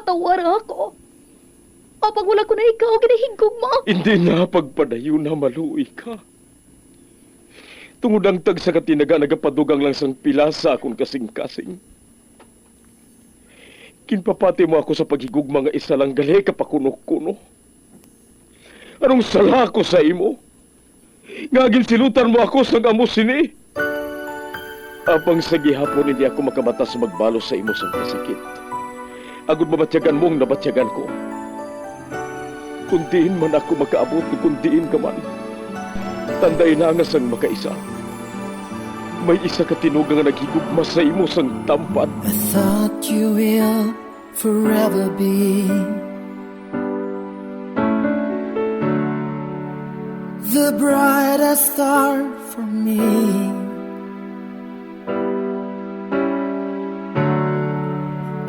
patawar ako. Apag wala ko na ikaw, ginahigugma. Hindi na pagpadayo na maluoy ka. Tungod ang tag sa katinaga nagapadugang lang sang pilasa akong kasing-kasing. Kinpapati mo ako sa paghigugma nga isa lang gali kapakuno-kuno. Anong sala ko sa imo? Ngagin silutan mo ako sa amo sini. Apang sa gihapon hindi ako makabatas magbalo sa imo sang kasakit. Agud mabatyagan mong nabatyagan ko. Kundiin man ako makaabot, kundiin ka man. Tanday na nga sang makaisa. May isa ka tinugang nga naghigugma sa imo sang tampat. I thought you will forever be the brightest star for me.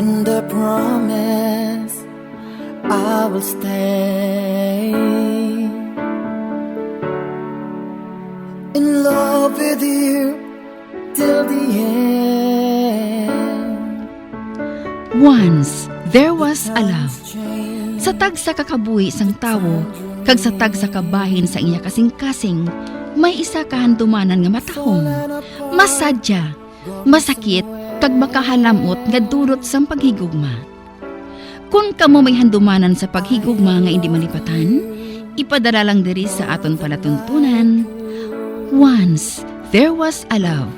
And I promise I will stay in love with you till the end. Once, there was a love. Sa tag sa kakabuhi sang tawo, kag sa tag sa kabahin sa iya kasing-kasing, may isa kahandumanan nga matahong, masadya, masakit, kag makahalamot nga dulot sang paghigugma. Kung kamo may handumanan sa paghigugma nga hindi malipatan, ipadala lang diri sa aton palatuntunan. Once, there was a love.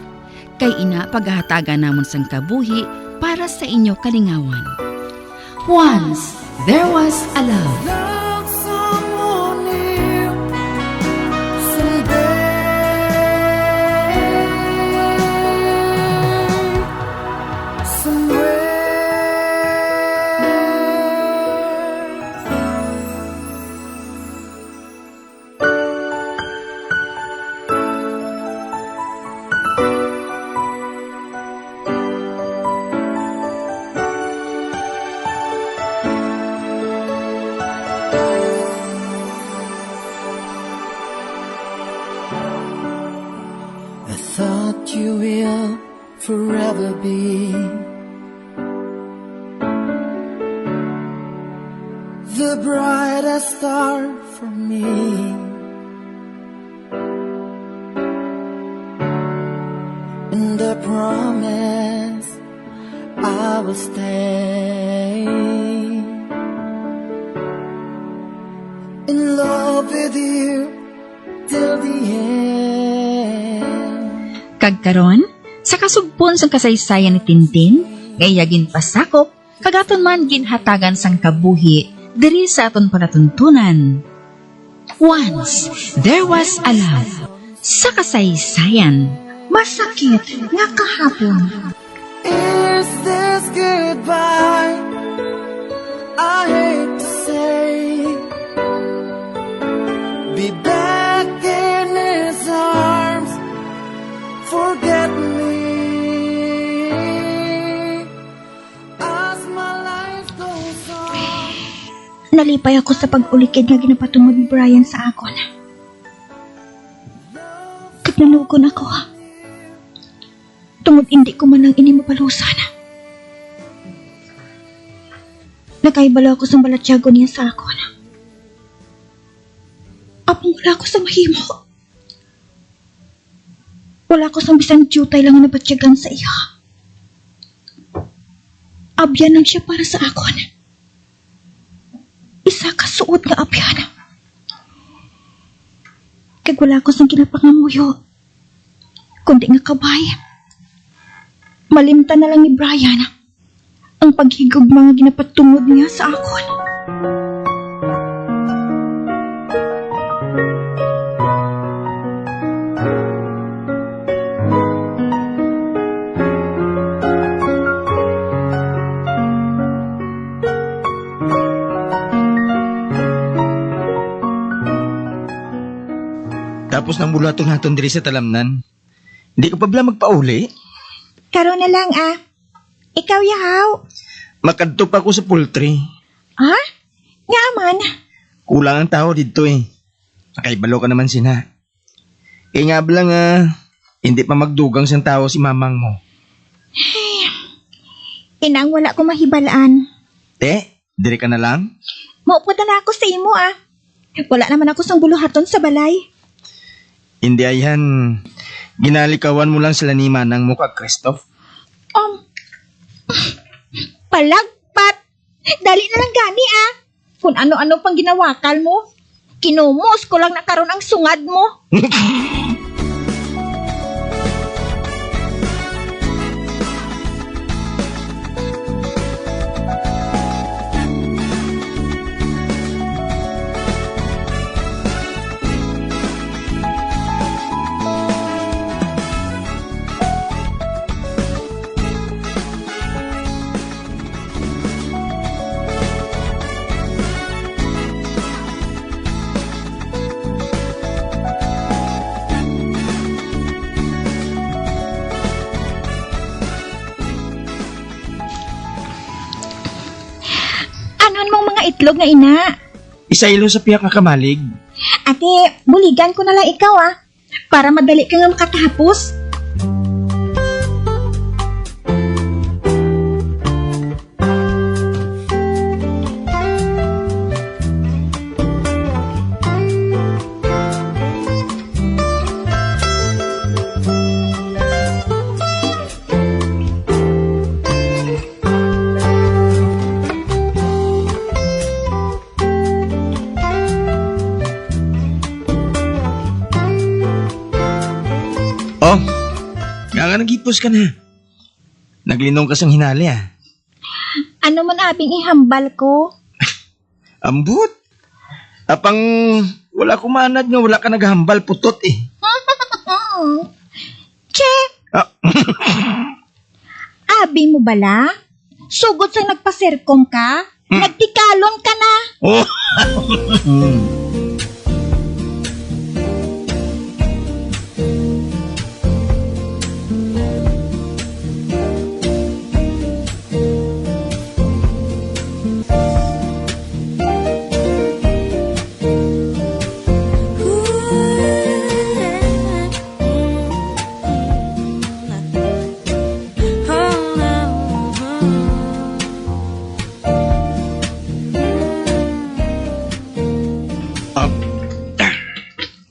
Kay ina paghahatagan namon sang kabuhi para sa inyo kalingawan. Once, there was a love. Love someone new someday, somewhere. I thought you will forever be the brightest star for me. And I promise I will stay in love with you till the end. Kagkaron, sa kasugpon sang kasaysayan ni Tintin, gayagin pasakop, kagaton man ginhatagan sang kabuhi, diri sa aton palatuntunan. Once, there was a love. Sa kasaysayan, masakit nga kahapon. Is this goodbye? I hate to say, be back in his arms, forget me as my life goes on. Nalipay ako sa pag-ulikid nga ginapatungod ni Brian sa akon. Katnanukon ako. Tungod hindi ko man lang ini mapalusan. Nakaibala ako sa balatyago niya sa akon. Apong wala ko sa mahimo. Wala ko sa bisang jutay lang na nabatyagan sa iya. Abyan lang siya para sa akon. Isa ka suot nga abyan. Kag wala ko sang kinapangamuyo. Kundi nga kabay. Malimtan na lang ni Brian ang paghigog mga ginapatungod niya sa akon. Tapos nang bulatong naton diri sa talamnan. Hindi ka pa bala magpauli? Karon na lang Ikaw yahaw. Makadto pa ako sa poultry. Ha? Nga man. Kulang ang tao dito eh. Nakaibalo ka naman sina. Nga bala nga, hindi pa magdugang sang tao si mamang mo. Inang wala ko mahibalaan. Te, dire ka na lang? Maupo na ako sa imo ah. Wala naman ako sang buluhaton sa balay. Hindi ayan. Ginalikawan mo lang sila ni Manang mo kag Christoph. Palagpat. Dali na lang gani ah. Kung ano-ano pang ginawakal mo. Kinumos ko lang nakaroon ang sungad mo. Anon mong mga itlog nga ina? Isaylo sa piyak nga kamalig. Ate, buligan ko na lang ikaw ah. Para madali ka nga makatapos. Oh, nga nagipos ka na. Naglinong ka sang hinali ah. Ano man abing ihambal ko? Ambot. Apang wala kumanad nga wala ka naghambal putot eh. Che, Ah, abi mo bala? Sugod sa nagpasirkom ka? Nagtikalon ka na? oh.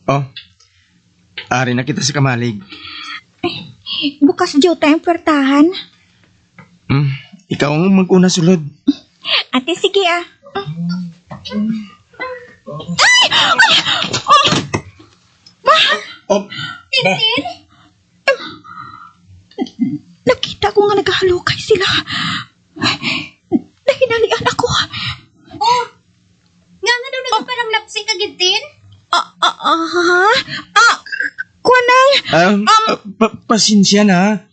Oh, ari na kita sa kamalig. Bukas diyo tayong pertahan. Ikaw ang mag-una sulod. Ate, sige ah. Oh, Nakita ko nga naghahalukay sila. Nahinalian ako. Nga daw nagparang lapsing ka gintin? Kuanang, pasensya na.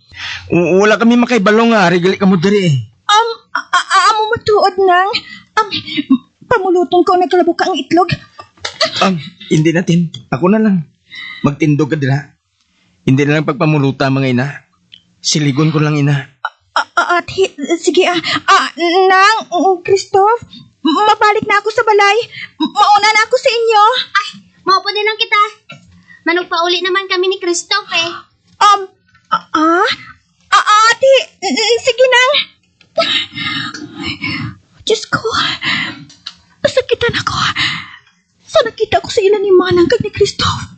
Wala kami makaibalong nga. Regali ka mo dari eh. amo matuod nang, pamulutong ko nagkalabok ang itlog. Hindi natin. Ako na lang. Magtindog ka dila. Hindi na lang pagpamuluta mga ina. Siligon ko lang ina. Sige nang, Christoph, mabalik na ako sa balay. Mauna na ako sa inyo. Ay, maupo din lang kita. Manugpauli naman kami ni Christoph eh. Ate, sige nang. Diyos ko, nasakitan ako. Sa nakita ko sa ilan ni Manang kag ni Christoph.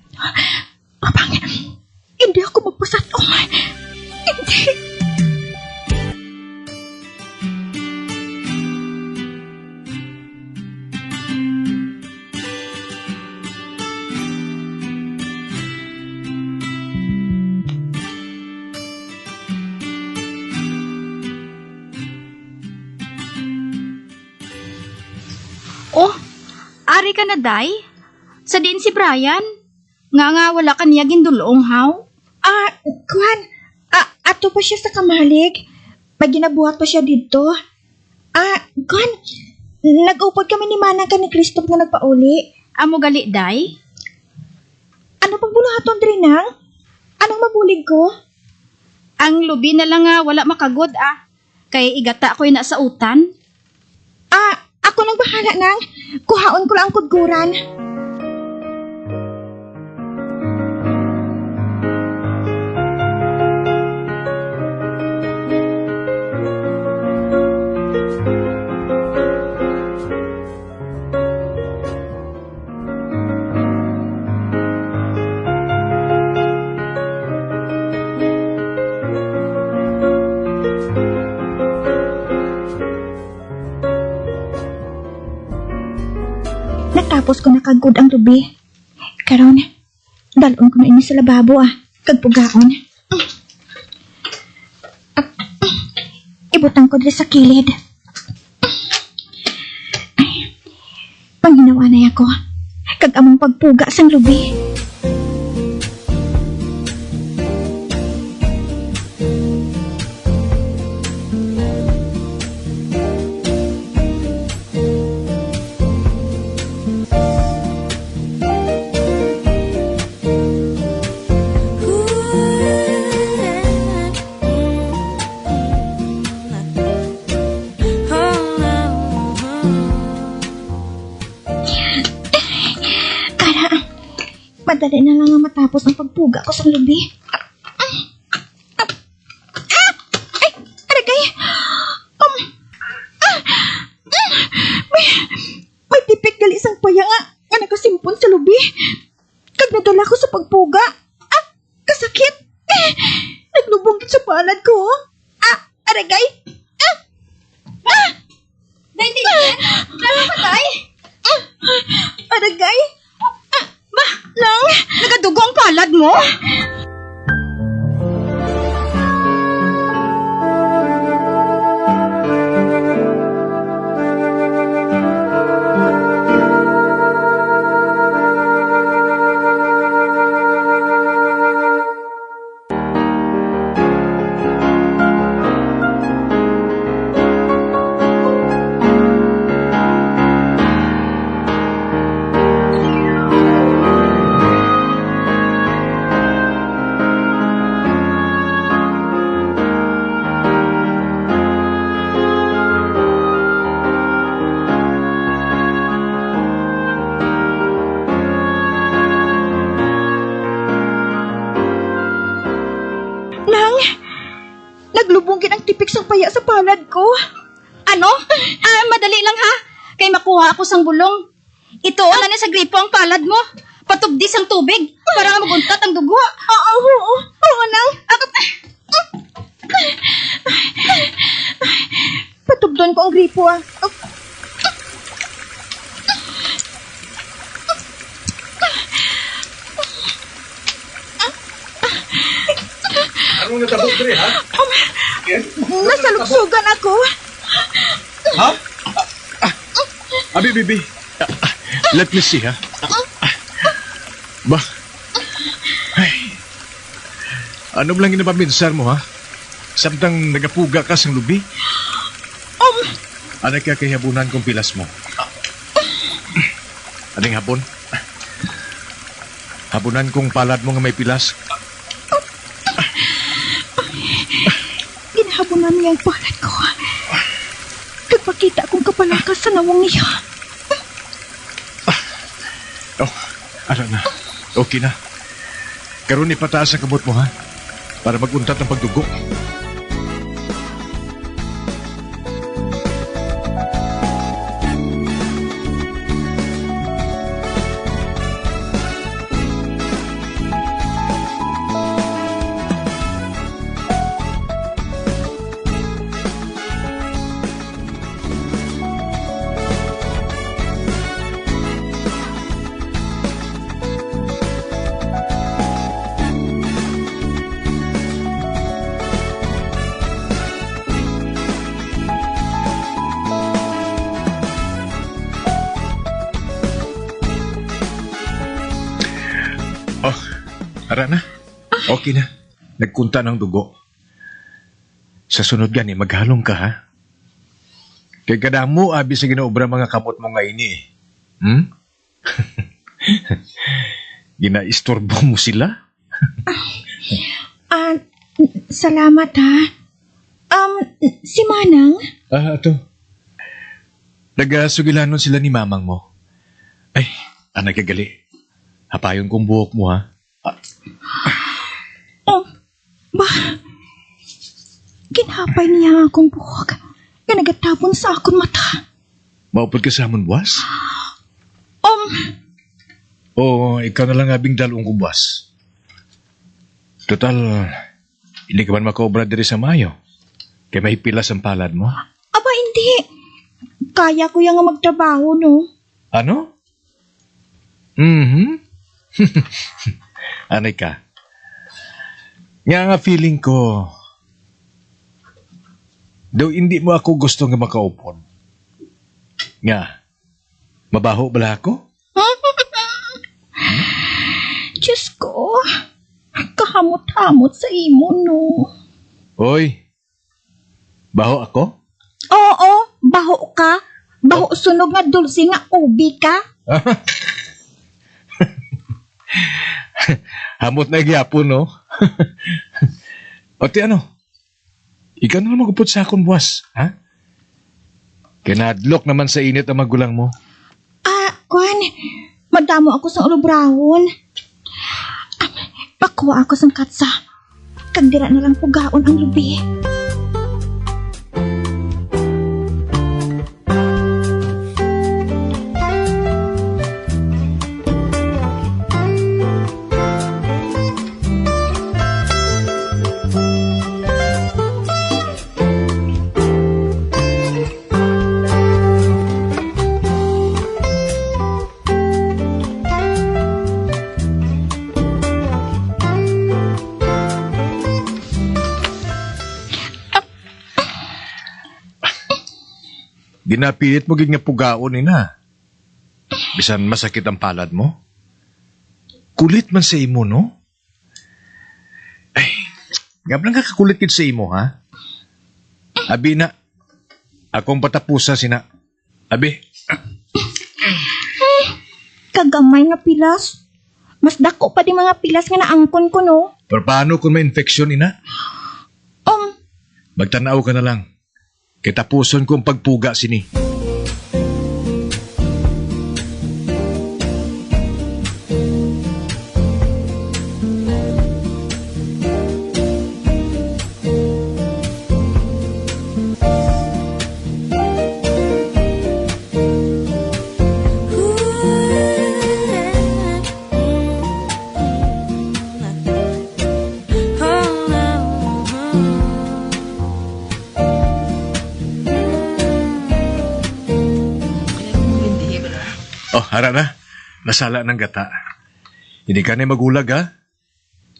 Abang, hindi ako magpasatong. Hindi. Oh, ari ka na, day? Sa din si Brian? Nga wala ka niya gindulong, haw? Kuhan, ato pa siya sa kamalig. Pag ginabuhat pa siya dito. Kuhan, nag-upod kami ni Manang ka ni Christoph na nagpauli. Amo gali, day? Ano pang bulahaton drinang? Anong mabulig ko? Ang lubi na lang nga wala makagod, Kay igata ko na sa utan. Ako nang bahala nang. Kuhaon ko lang ang kudguran. Matapos ko nakagod ang lubi. Karon, dalon ko na ini sa lababo kag pugaon. Ibutang ko diri sa kilid. Panginawa na ako. Kag among pagpuga sang lubi. Madali na lang ang matapos ang pagpuga ko sa lubi. Ay, aragay. May tipik gali isang paya nga nakasimpon sa lubi. Kag nadala ko sa pagpuga. Kasakit. Naglubong gid sa palad ko. Aragay. Naintindihan? Nakapatay? Aragay. Nang, nagadugo ang palad mo? Naglubong gid ang tipik sang paya sa palad ko. Ano? Madali lang ha. Kay makuha ako sang bulong. Ito na ni sa gripo ang palad mo. Patubdi sang tubig para nga maguntat ang dugo. Oo, nang. Patubdon ko ang gripo Anong natabot diri, ha? Nasaluksugan ako. Ha? Abi, bibi. Let me see, ha? Ba? Ay. Ano lang inapaminsan mo, ha? Samtang nagapuga ka sa lubi? Ano kaya kahihabunan kong pilas mo? Aning hapon? Habunan kong palad mo nga may pilas? Ginahabunan niya ang palad ko. Pagpakita kong kapalakas sa nawang niya. Ano na? Okay na. Karon ipataas ang kamot mo, ha? Para maguntat ang pagdugo. Ara na. Okay na. Nagkunta ng dugo. Sa sunod gani, maghalong ka, ha? Kay kadamo, abi sa ginaobra mga kamot mo nga ini. Ginaistorbo mo sila? Salamat ha. Si Manang? Ato. Nagasugilanon sila ni mamang mo. Ay, anak kagali. Hapayon kong buhok mo, ha? Ginhapay niya akong buhok. Nga nagatapon sa akong mata. Maupod ka sa amon, buwas? O, ikaw na lang abing dalawang kumbas. Total, hindi ka man makobra diri sa Mayo. Kaya may pilas ang palad mo. Aba, hindi. Kaya ko yung magtrabaho, no? Ano? Anay ka. Nga feeling ko, daw hindi mo ako gusto nga makaupon. Nga, mabaho bala ako? Diyos ko, kahamot-hamot sa imo, no. Oy, baho ako? Oo, baho ka. Baho sunog nga dulce nga ubi ka. Hamot na gyapon, no? O ti ano? Ikaw na magupot sa akong buwas, ha? Kinadlok naman sa init ang magulang mo. Kwan, madamo ako sa ulubrahon. Pakuha ako sa katsa. Kagdira na lang pugaon ang lubi. Ginapilit mo gid nga pugaon ni na. Bisan masakit ang palad mo. Kulit man sa imo, no? Ay, gablang ka kakulit gid sa imo, ha? Abi na, akong patapusa sina. Abi, Kagamay nga pilas. Mas dako pa di mga pilas nga naangkon ko, no? pero paano kung may infeksyon, ina? Magtanaw ka na lang. Kitapuson kong pagpuga sini. Oh, hara na. Nasala ng gata. Hindi ka na magulag, ha?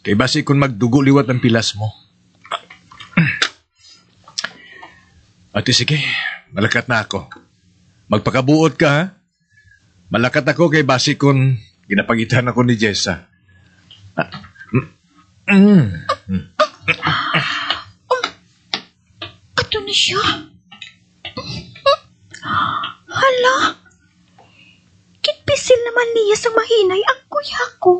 Kay basi kung magdugo liwat ang pilas mo. Ate, sige. Malakat na ako. Magpakabuot ka, ha? Malakat ako kay basi kung ginapagitan ako ni Jessa. Ato na siya. Hala. Kitpisil naman niya sa mahinay ang kuya ko.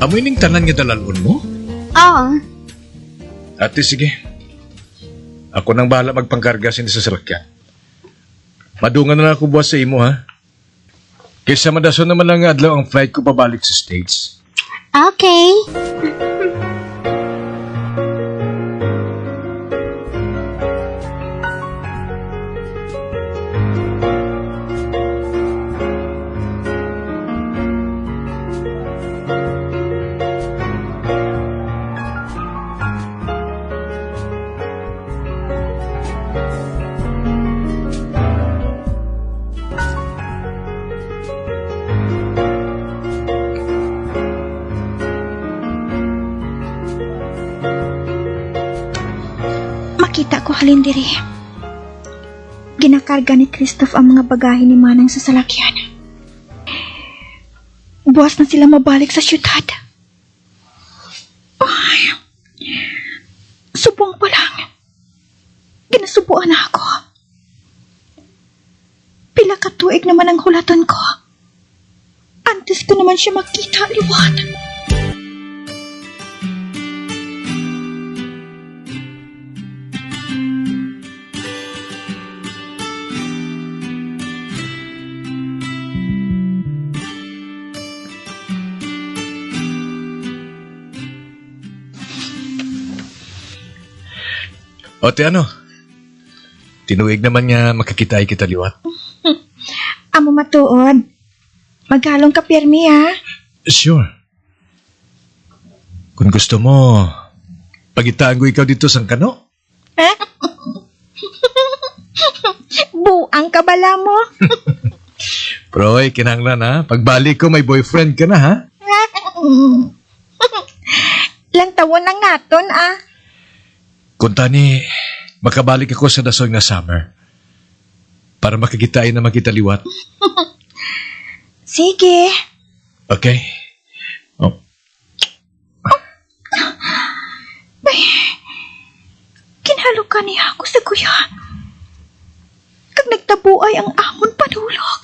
Amoy ning tanan nga dalalon mo? Oo. Ate, sige. Ako nang bahala magpangkarga sa sasakyan. Madungan na lang ako buwas sa imo, ha? Kaysa madason naman lang nga adlaw ang flight ko pabalik sa States. Okay. Makita ko halindiri. Ginakarga ni Christoph ang mga bagahe ni Manang sa salakyan. Buwas na sila mabalik sa syudad. Ay, subong pa lang. Ginasubuan na ako. Pila ka tuig naman ang hulatan ko. Antes ko naman siya makita liwan. O te ano? Tinuig naman nga makakitay kita liwat. Amo matuod. Maghalong ka pirmi ha. Sure. Kung gusto mo, pagitaan ko ikaw dito sa kano? Buang ka bala mo. Proy, kinanglan ha. Pagbalik ko, may boyfriend ka na ha. Lang tawon ang naton ah. Kung tani, makabalik ako sa dasoy nga summer. Para makakitain na makitaliwat. Sige. Okay? Oh. Kinhalo ka niya ako sa kuya. Kag nagtabuay ang amon panulog.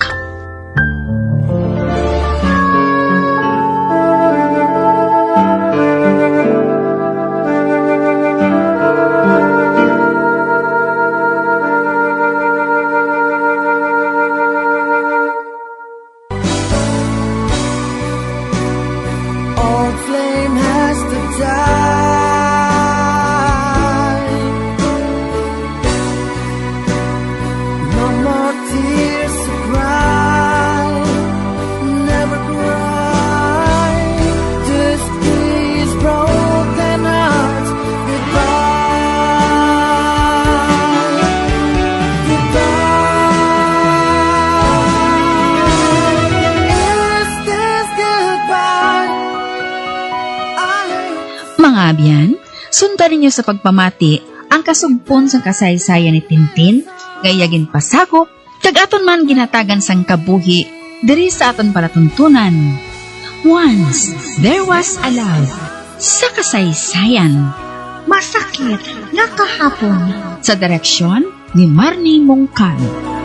Old flame has to die. No more tears to cry. Never cry. Just these broken hearts. Goodbye. Goodbye. Is this goodbye? Mga abyan, sundan ninyo sa pagpamati ang kasugpon sa kasaysayan ni Tintin, gayagin pasakop, kag aton man ginatagan sang kabuhi, diri sa aton palatuntunan. Once, there was a love sa kasaysayan. Masakit nga kahapon. Sa direksyon ni Marnie Mongkano.